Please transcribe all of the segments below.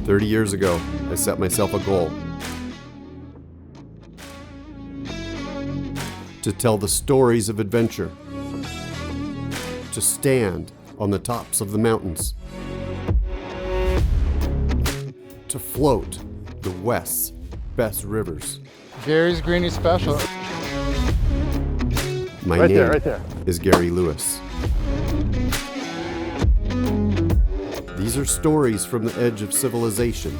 30 years ago, I set myself a goal to tell the stories of adventure, to stand on the tops of the mountains, to float the West's best rivers. Gary's Greenie Special. My name is Gary Lewis. These are stories from the edge of civilization.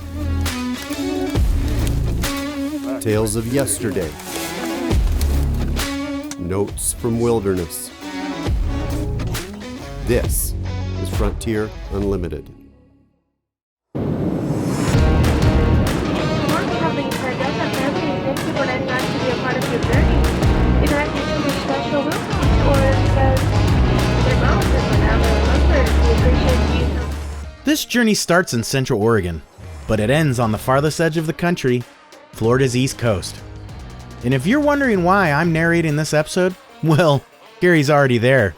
Tales of yesterday. Notes from wilderness. This is Frontier Unlimited. This journey starts in Central Oregon, but it ends on the farthest edge of the country, Florida's East Coast. And if you're wondering why I'm narrating this episode, well, Gary's already there.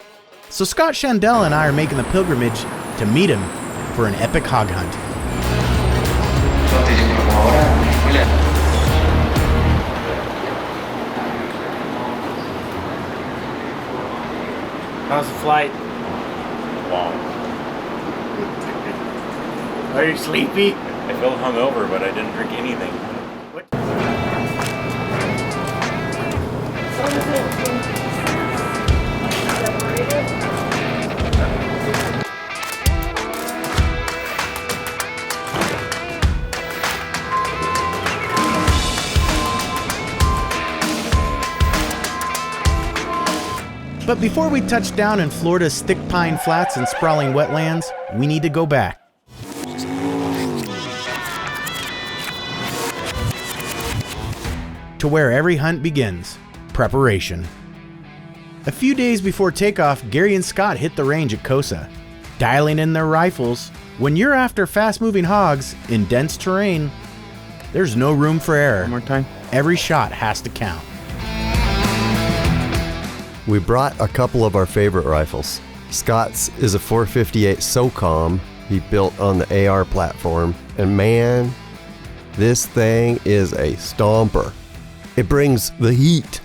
So Scott Shandell and I are making the pilgrimage to meet him for an epic hog hunt. How's the flight? Long. Are you sleepy? I feel hungover, but I didn't drink anything. What? But before we touch down in Florida's thick pine flats and sprawling wetlands, we need to go back. To where every hunt begins, preparation. A few days before takeoff, Gary and Scott hit the range at Cosa, dialing in their rifles. When you're after fast-moving hogs in dense terrain, there's no room for error. One more time. Every shot has to count. We brought a couple of our favorite rifles. Scott's is a 458 SOCOM he built on the AR platform, and man, this thing is a stomper. It brings the heat.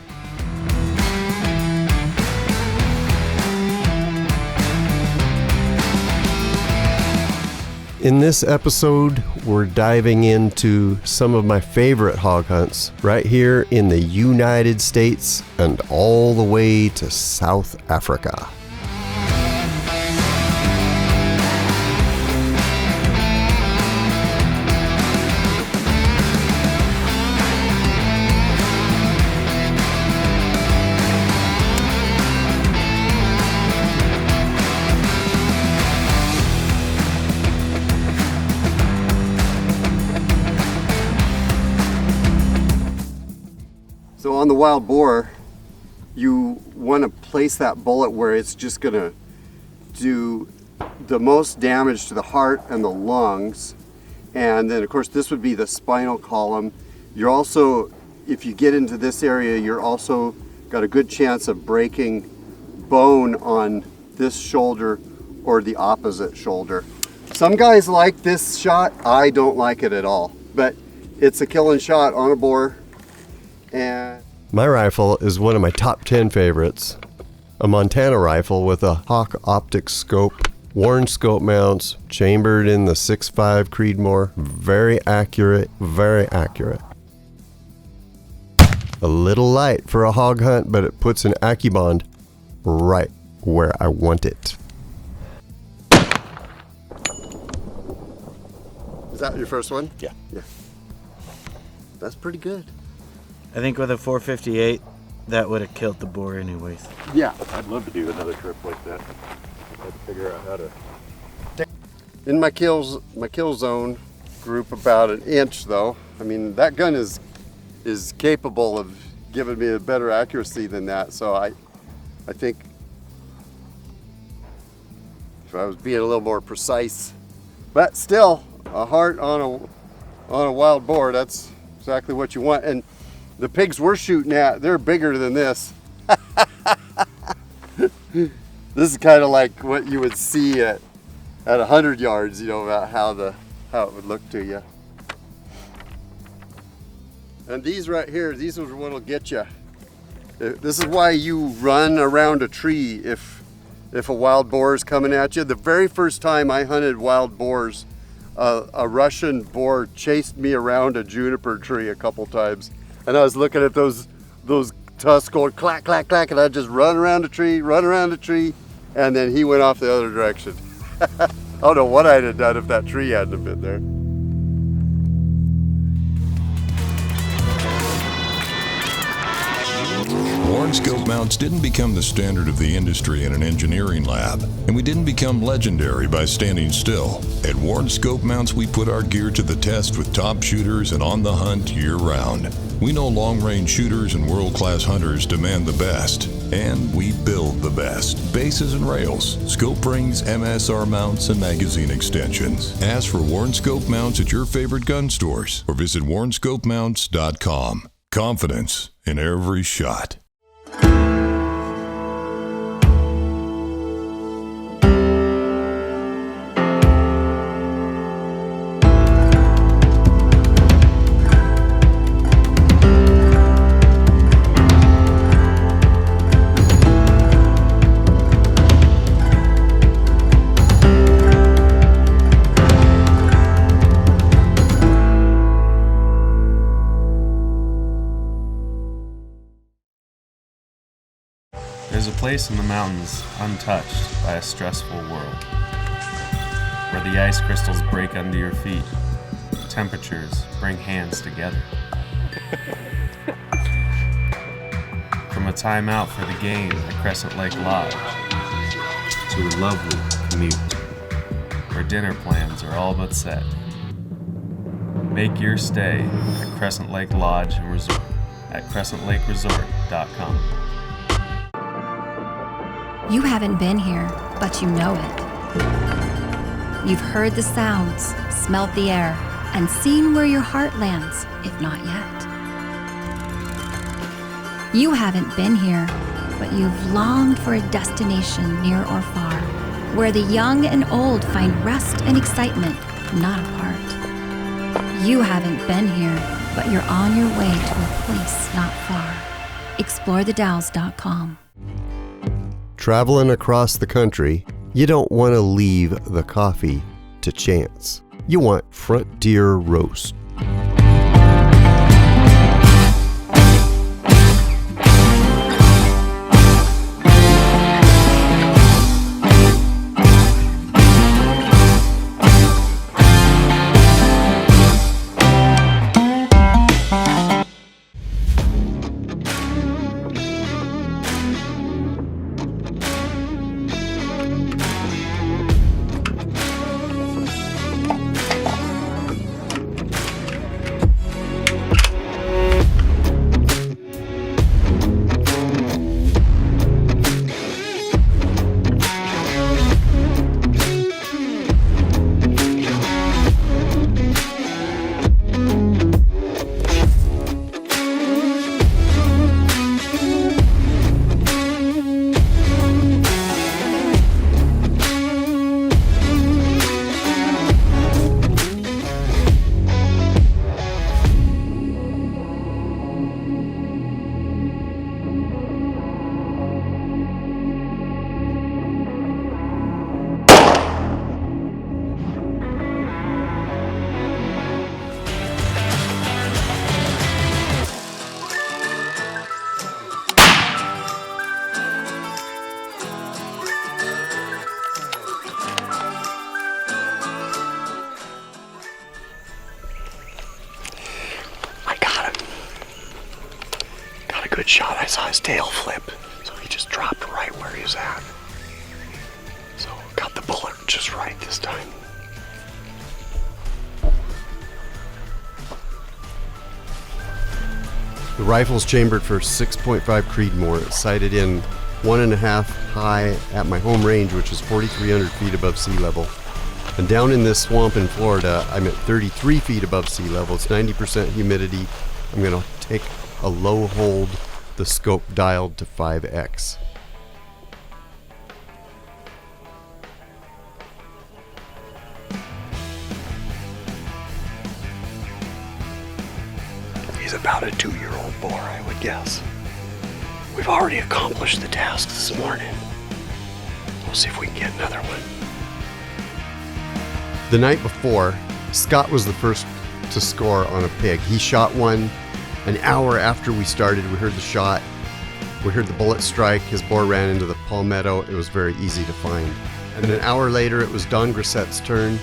In this episode, we're diving into some of my favorite hog hunts right here in the United States and all the way to South Africa. So on the wild boar, you want to place that bullet where it's just going to do the most damage to the heart and the lungs. And then of course this would be the spinal column. You're also, if you get into this area, you're also got a good chance of breaking bone on this shoulder or the opposite shoulder. Some guys like this shot. I don't like it at all, but it's a killing shot on a boar. And my rifle is one of my top 10 favorites. A Montana rifle with a Hawk optic scope, Warne scope mounts, chambered in the 6.5 Creedmoor. Very accurate, very accurate. A little light for a hog hunt, but it puts an AccuBond right where I want it. Is that your first one? Yeah. Yeah. That's pretty good. I think with a 458, that would have killed the boar anyways. Yeah. I'd love to do another trip like that. I have to figure out how to. In my kill zone group, about an inch though. I mean, that gun is capable of giving me a better accuracy than that. So I think if I was being a little more precise, but still a heart on a wild boar, that's exactly what you want. And the pigs we're shooting at, they're bigger than this. This is kind of like what you would see at 100 yards, you know, about how the how it would look to you. And these right here, these are what'll get you. This is why you run around a tree if a wild boar is coming at you. The very first time I hunted wild boars, a Russian boar chased me around a juniper tree a couple times, and I was looking at those tusks going clack, clack, clack, and I'd just run around the tree, and then he went off the other direction. I don't know what I'd have done if that tree hadn't been there. Warne scope mounts didn't become the standard of the industry in an engineering lab, and we didn't become legendary by standing still. At Warne scope mounts, we put our gear to the test with top shooters and on the hunt year-round. We know long-range shooters and world-class hunters demand the best, and we build the best. Bases and rails, scope rings, MSR mounts, and magazine extensions. Ask for Warne scope mounts at your favorite gun stores or visit warnescopemounts.com. Confidence in every shot. There's a place in the mountains untouched by a stressful world, where the ice crystals break under your feet, temperatures bring hands together. From a timeout for the game at Crescent Lake Lodge, to a lovely commute, where dinner plans are all but set. Make your stay at Crescent Lake Lodge and Resort at crescentlakeresort.com. You haven't been here, but you know it. You've heard the sounds, smelled the air, and seen where your heart lands, if not yet. You haven't been here, but you've longed for a destination near or far, where the young and old find rest and excitement, not apart. You haven't been here, but you're on your way to a place not far. ExploreTheDalles.com. Traveling across the country, you don't want to leave the coffee to chance. You want Frontier Roast. Good shot. I saw his tail flip, so he just dropped right where he was at. So got the bullet just right this time. The rifle's chambered for 6.5 Creedmoor. It's sighted in 1.5 high at my home range, which is 4,300 feet above sea level. And down in this swamp in Florida, I'm at 33 feet above sea level. It's 90% humidity. I'm going to take a low hold, the scope dialed to 5x. He's about a 2-year-old boar, I would guess. We've already accomplished the task this morning. We'll see if we can get another one. The night before, Scott was the first to score on a pig. He shot one an hour after we started. We heard the shot. We heard the bullet strike. His boar ran into the palmetto. It was very easy to find. And an hour later, it was Don Grissette's turn.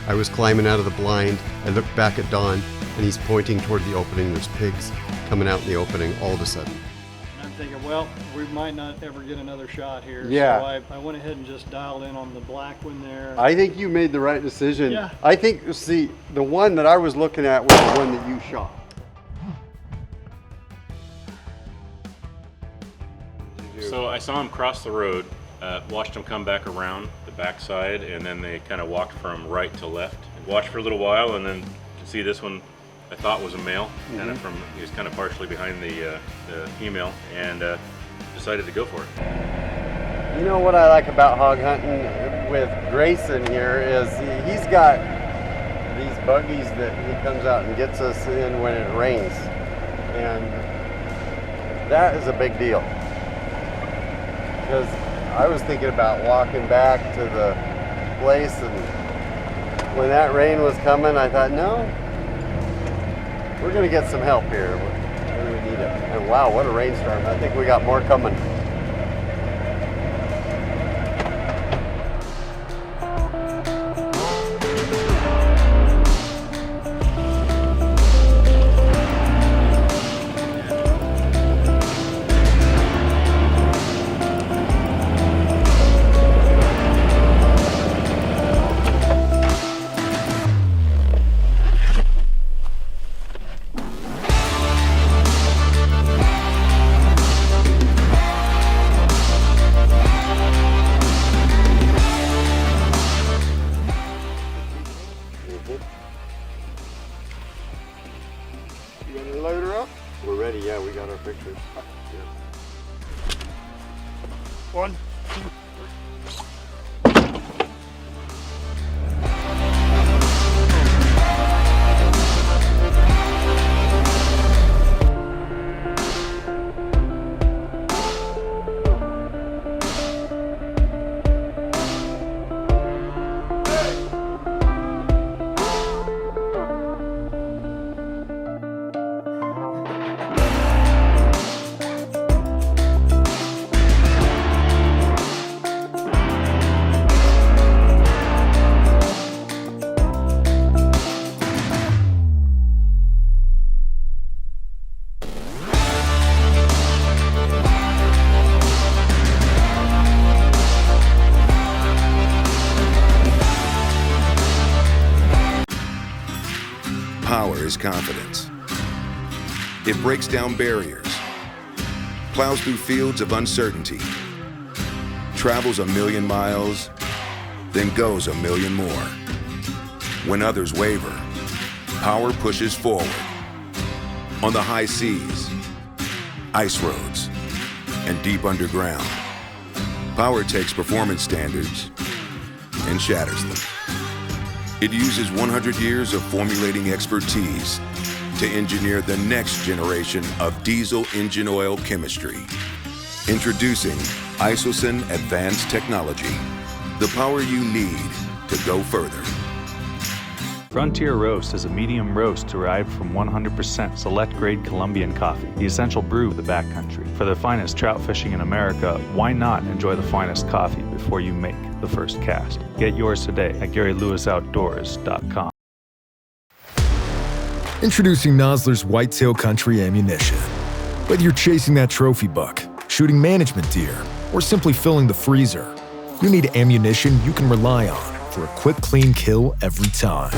I was climbing out of the blind. I looked back at Don, and he's pointing toward the opening. There's pigs coming out in the opening all of a sudden. I'm thinking, well, we might not ever get another shot here. Yeah. So I went ahead and just dialed in on the black one there. I think you made the right decision. Yeah. I think, see, the one that I was looking at was the one that you shot. So I saw him cross the road, watched him come back around the backside, and then they kind of walked from right to left. Watched for a little while, and then to see this one I thought was a male, kind of he was kind of partially behind the female, and decided to go for it. You know what I like about hog hunting with Grayson here is he's got these buggies that he comes out and gets us in when it rains, and that is a big deal. Because I was thinking about walking back to the place, and when that rain was coming, I thought, no, we're going to get some help here. We need it. And wow, what a rainstorm. I think we got more coming. We're ready, yeah, we got our pictures. Yeah. 1, 2. Power is confidence. It breaks down barriers, plows through fields of uncertainty, travels 1,000,000 miles, then goes 1,000,000 more. When others waver, power pushes forward. On the high seas, ice roads, and deep underground, power takes performance standards and shatters them. It uses 100 years of formulating expertise to engineer the next generation of diesel engine oil chemistry. Introducing Isosin Advanced Technology, the power you need to go further. Frontier Roast is a medium roast derived from 100% select-grade Colombian coffee, the essential brew of the backcountry. For the finest trout fishing in America, why not enjoy the finest coffee before you make the first cast? Get yours today at GaryLewisOutdoors.com. Introducing Nosler's Whitetail Country Ammunition. Whether you're chasing that trophy buck, shooting management deer, or simply filling the freezer, you need ammunition you can rely on for a quick, clean kill every time.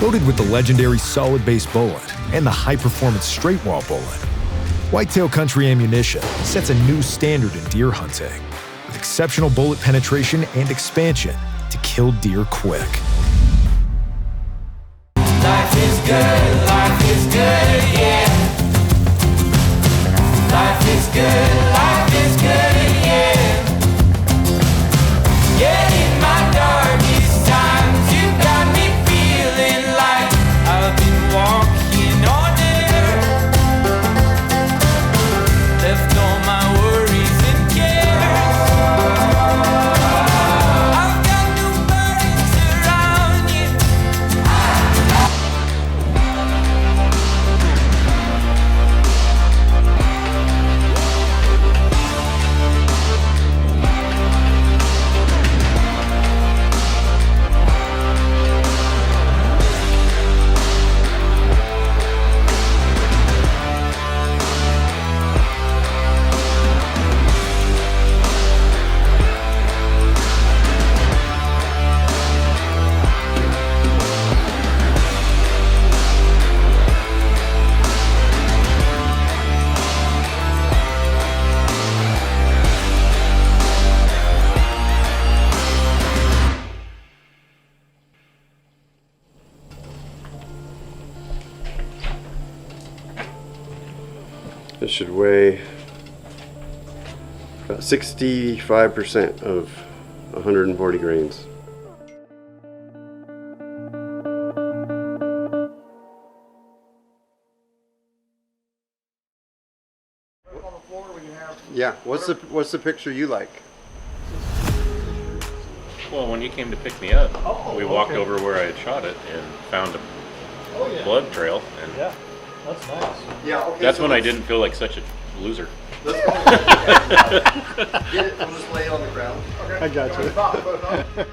Loaded with the legendary solid base bullet and the high-performance straight wall bullet, Whitetail Country Ammunition sets a new standard in deer hunting with exceptional bullet penetration and expansion to kill deer quick. Life is good, yeah. Life is good, yeah. Yeah, in my darkest times, you got me feeling like I've been walking on air. It should weigh about 65% of 140 grains. Yeah, what's the picture you like? Well, when you came to pick me up, we walked over where I had shot it and found a blood trail. And Yeah, that's nice. Yeah, okay. that's when I didn't feel like such a loser. Get it, we'll just lay it on the ground. Okay. I got you.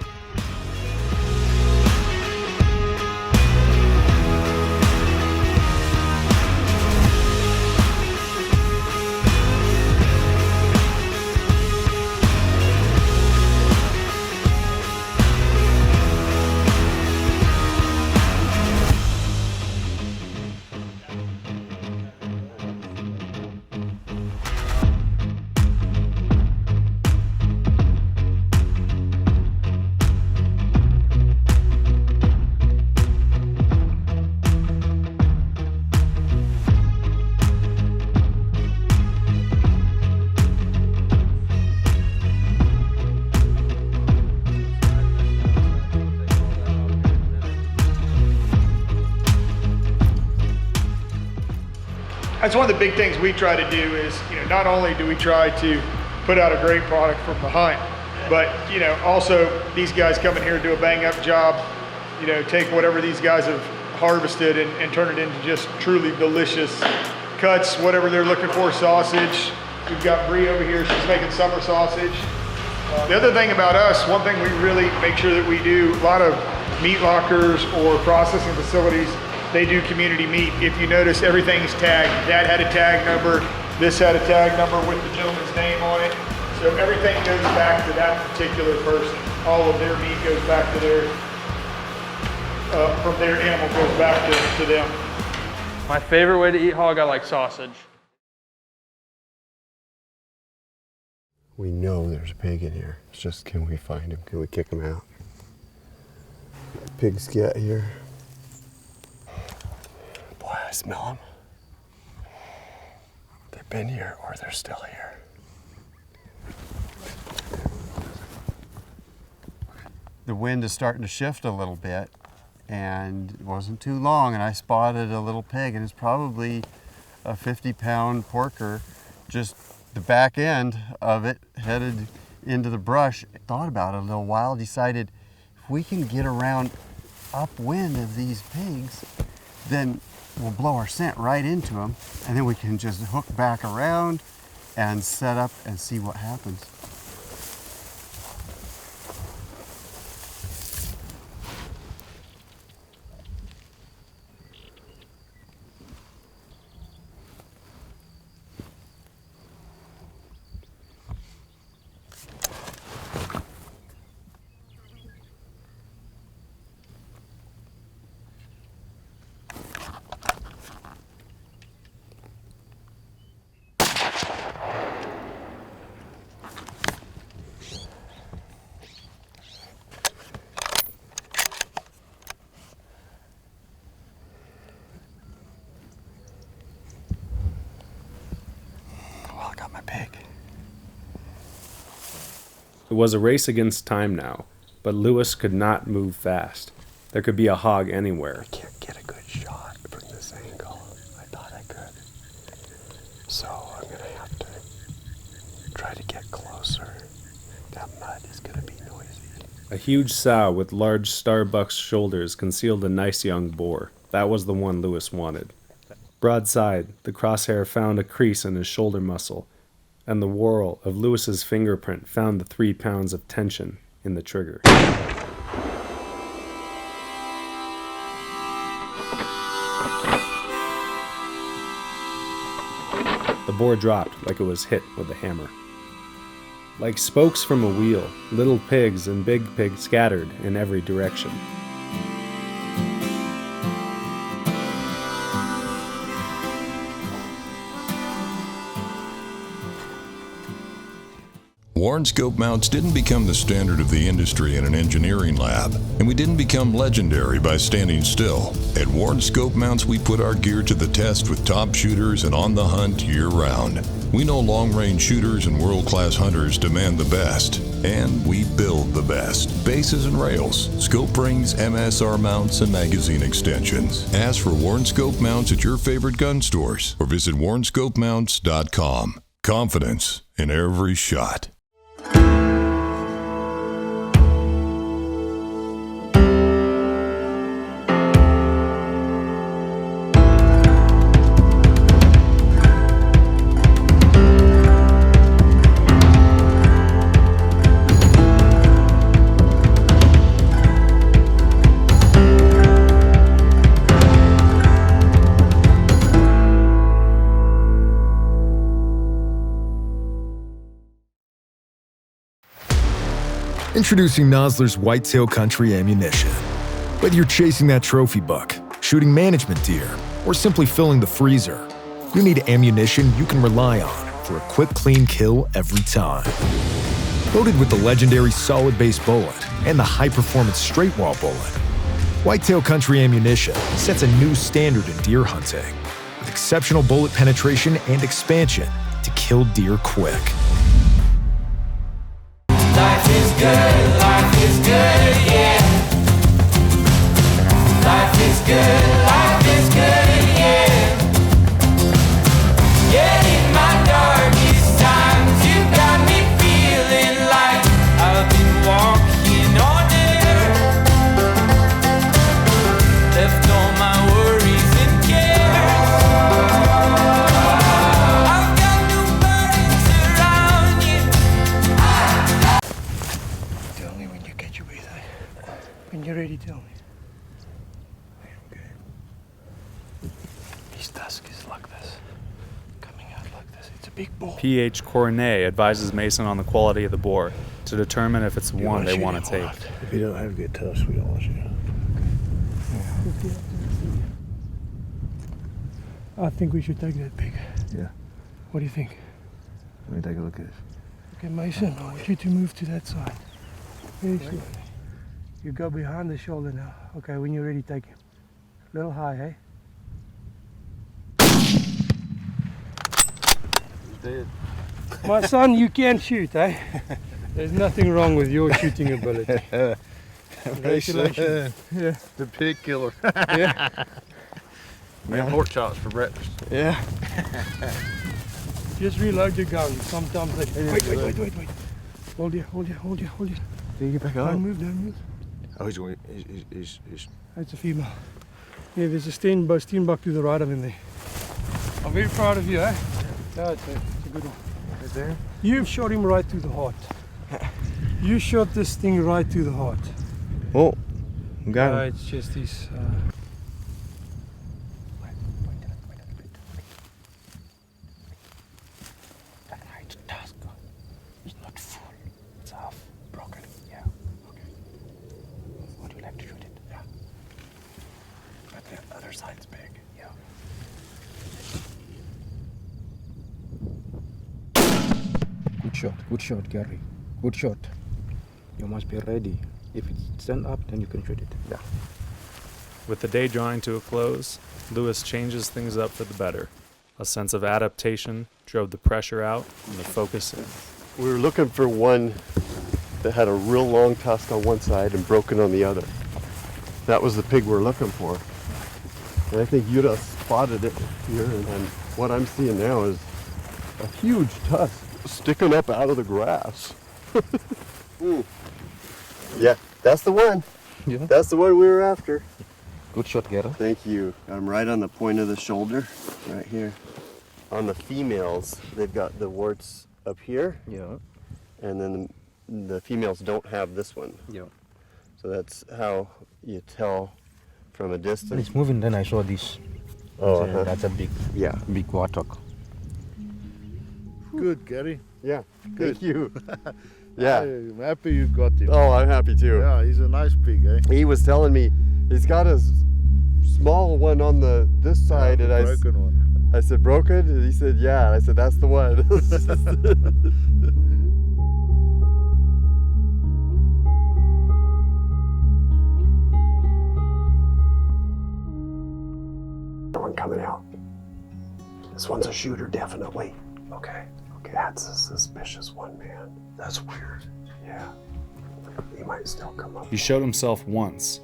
That's one of the big things we try to do is, not only do we try to put out a great product from the hunt, but, also these guys come in here and do a bang up job, take whatever these guys have harvested and turn it into just truly delicious cuts, whatever they're looking for, sausage. We've got Bree over here, she's making summer sausage. The other thing about us, one thing we really make sure that we do, a lot of meat lockers or processing facilities, they do community meat. If you notice, everything's tagged. That had a tag number, this had a tag number with the gentleman's name on it. So everything goes back to that particular person. All of their meat goes back to their, from their animal goes back to them. My favorite way to eat hog, I like sausage. We know there's a pig in here. It's just, can we find him? Can we kick him out? Pigs get here. Boy, I smell them. They've been here or they're still here. The wind is starting to shift a little bit, and it wasn't too long, and I spotted a little pig, and it's probably a 50-pound porker, just the back end of it headed into the brush. Thought about it a little while, decided if we can get around upwind of these pigs, then we'll blow our scent right into them, and then we can just hook back around and set up and see what happens. It was a race against time now, but Lewis could not move fast. There could be a hog anywhere. I can't get a good shot from this angle. I thought I could. So I'm going to have to try to get closer. That mud is going to be noisy. A huge sow with large starbuck shoulders concealed a nice young boar. That was the one Lewis wanted. Broadside, the crosshair found a crease in his shoulder muscle, and the whorl of Lewis's fingerprint found the 3 pounds of tension in the trigger. The boar dropped like it was hit with a hammer. Like spokes from a wheel, little pigs and big pigs scattered in every direction. Warne scope mounts didn't become the standard of the industry in an engineering lab, and we didn't become legendary by standing still. At Warne scope mounts, we put our gear to the test with top shooters and on the hunt year-round. We know long-range shooters and world-class hunters demand the best, and we build the best. Bases and rails, scope rings, MSR mounts, and magazine extensions. Ask for Warne scope mounts at your favorite gun stores or visit warnescopemounts.com. Confidence in every shot. Introducing Nosler's Whitetail Country ammunition. Whether you're chasing that trophy buck, shooting management deer, or simply filling the freezer, you need ammunition you can rely on for a quick, clean kill every time. Loaded with the legendary solid base bullet and the high-performance straight wall bullet, Whitetail Country ammunition sets a new standard in deer hunting with exceptional bullet penetration and expansion to kill deer quick. Life is good, yeah. Life is good, yeah. Yeah, in my darkest times, you got me feeling like I've been walking on air. Left all my worries and cares. I've got no burdens around you. Tell me when you catch your breath. When you're ready, tell me. Okay. His tusk is like this. Coming out like this. It's a big boar. PH Cornet advises Mason on the quality of the boar to determine if it's one they want to take. If you don't have good tusks, we don't want you. I think we should take that pig. Yeah. What do you think? Let me take a look at it. Okay, Mason, I want you to move to that side. Very slowly. You go behind the shoulder now. Okay, when you're ready, take him. A little high, hey? He's dead. My son, you can shoot, eh? There's nothing wrong with your shooting ability. Congratulations. Yeah. The pig killer. Yeah. We had pork chops for breakfast. Yeah. Just reload your gun. Sometimes they... Wait. Hold you. Did you get back Don't move. Oh, he's going. He's. It's a female. Yeah, there's a steenbuck to the right of him there. I'm very proud of you, eh? No, it's a good one. Right there? You've shot him right through the heart. You shot this thing right through the heart. Oh, got him. It's just his... side's big. Yeah. Good shot, Gary. Good shot. You must be ready. If it stands up, then you can shoot it. Yeah. With the day drawing to a close, Lewis changes things up for the better. A sense of adaptation drove the pressure out and the focus in. We were looking for one that had a real long tusk on one side and broken on the other. That was the pig we're looking for. And I think you'd have spotted it here, and what I'm seeing now is a huge tusk sticking up out of the grass. Yeah, that's the one. Yeah. That's the one we were after. Good shot, Gary. Thank you. I'm right on the point of the shoulder, right here. On the females, they've got the warts up here. Yeah. And then the females don't have this one. Yeah. So that's how you tell from a distance. When it's moving, then I saw this. Oh, that's a big, big warthog. Good, Gary. Yeah, good. Thank you. Yeah. I'm happy you got him. Oh, I'm happy too. Yeah, he's a nice pig, eh? He was telling me he's got a small one on this side, and broken one. I said, broken? And he said, yeah. I said, that's the one. one coming out. This one's a shooter, definitely. Okay. That's a suspicious one, man. That's weird. Yeah. He might still come up. He showed himself once,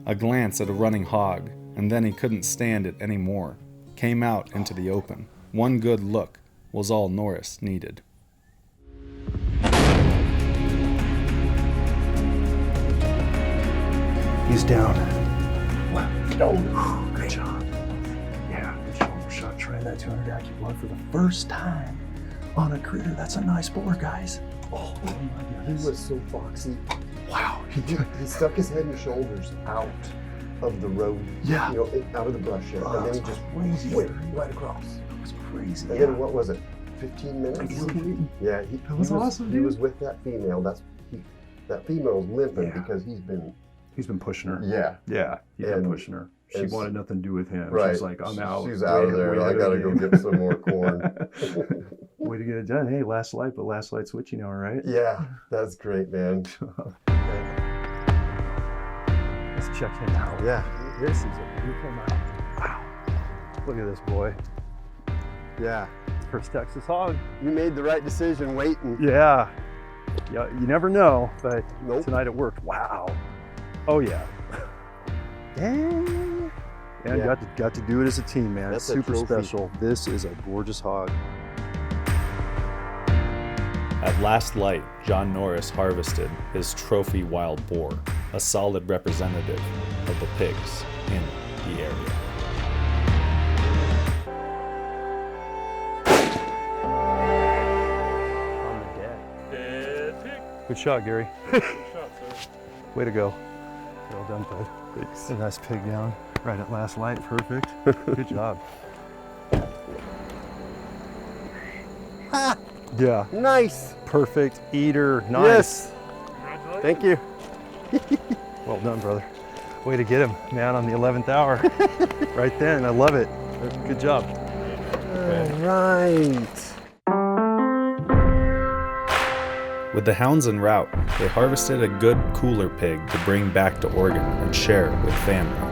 a glance at a running hog, and then he couldn't stand it anymore. Came out into the open. One good look was all Norris needed. He's down. Wow. Oh, good job. Yeah, good shoulder shot. Trying that 200 AccuBond for the first time on a critter. That's a nice boar, guys. Oh my goodness. He was so foxy. Wow. He stuck his head and shoulders out of the road. Yeah. You know, out of the brush area. Oh, and then he that's just crazy. went right across. That was crazy. And then what was it? 15 minutes? Yeah, That was awesome, He dude. was with that female. That female's limping because he's been pushing her. Yeah. Yeah, he's been pushing her. She wanted nothing to do with him. Right. She's like, I'm out. She's out of there. I gotta go get some more corn. Way to get it done. Hey, last light, but last light switching, all right? Yeah, that's great, man. Let's check him out. Yeah. This is a beautiful night. Wow. Look at this boy. Yeah. First Texas hog. You made the right decision waiting. Yeah. Yeah, you never know, but tonight it worked. Wow. Oh yeah. Dang. And Yeah. got to do it as a team, man. That's It's a super trophy. special. This is a gorgeous hog. At last light, John Norris harvested his trophy wild boar, a solid representative of the pigs in the area. On the deck. Good shot, Gary. Good shot, sir. Way to go. Well done, bud. Thanks. A nice pig down. Right at last light. Perfect. Good job. Yeah. Nice. Perfect. Eater. Nice. Yes. Thank you. Well done, brother. Way to get him, man, on the 11th hour. Right then. I love it. Good job. All right. With the hounds en route, they harvested a good cooler pig to bring back to Oregon and share with family.